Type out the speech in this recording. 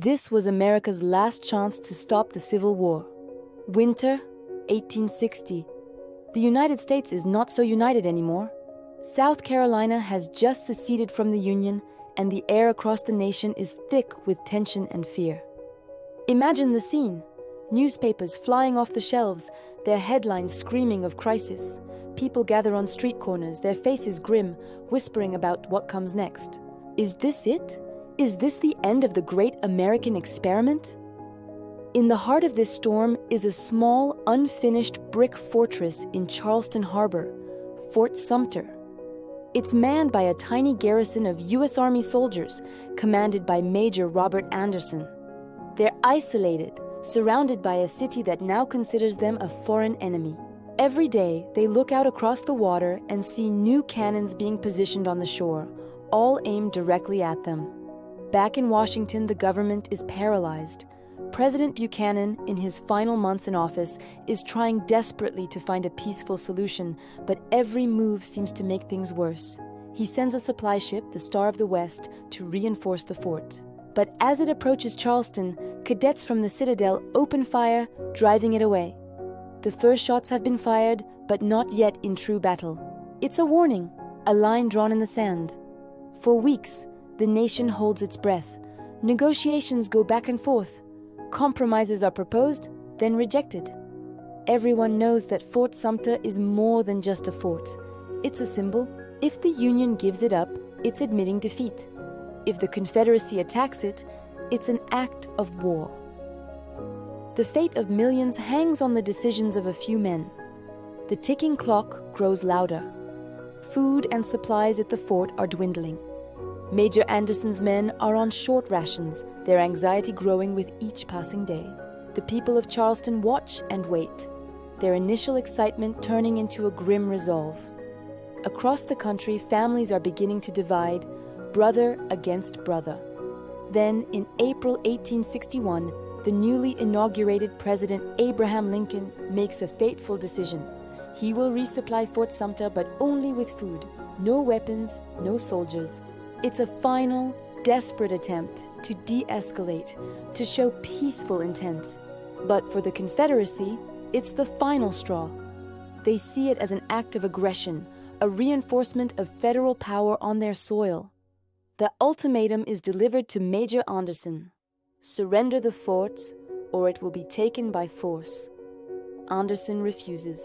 This was America's last chance to stop the Civil War. Winter, 1860. The United States is not so united anymore. South Carolina has just seceded from the Union, and the air across the nation is thick with tension and fear. Imagine the scene. Newspapers flying off the shelves, their headlines screaming of crisis. People gather on street corners, their faces grim, whispering about what comes next. Is this it? Is this the end of the great American experiment? In the heart of this storm is a small, unfinished brick fortress in Charleston Harbor, Fort Sumter. It's manned by a tiny garrison of U.S. Army soldiers, commanded by Major Robert Anderson. They're isolated, surrounded by a city that now considers them a foreign enemy. Every day, they look out across the water and see new cannons being positioned on the shore, all aimed directly at them. Back in Washington, the government is paralyzed. President Buchanan, in his final months in office, is trying desperately to find a peaceful solution, but every move seems to make things worse. He sends a supply ship, the Star of the West, to reinforce the fort. But as it approaches Charleston, cadets from the Citadel open fire, driving it away. The first shots have been fired, but not yet in true battle. It's a warning, a line drawn in the sand. For weeks, the nation holds its breath. Negotiations go back and forth. Compromises are proposed, then rejected. Everyone knows that Fort Sumter is more than just a fort. It's a symbol. If the Union gives it up, it's admitting defeat. If the Confederacy attacks it, it's an act of war. The fate of millions hangs on the decisions of a few men. The ticking clock grows louder. Food and supplies at the fort are dwindling. Major Anderson's men are on short rations, their anxiety growing with each passing day. The people of Charleston watch and wait, their initial excitement turning into a grim resolve. Across the country, families are beginning to divide, brother against brother. Then, in April 1861, the newly inaugurated President Abraham Lincoln makes a fateful decision. He will resupply Fort Sumter, but only with food. No weapons, no soldiers. It's a final, desperate attempt to de-escalate, to show peaceful intent. But for the Confederacy, it's the final straw. They see it as an act of aggression, a reinforcement of federal power on their soil. The ultimatum is delivered to Major Anderson. Surrender the fort, or it will be taken by force. Anderson refuses.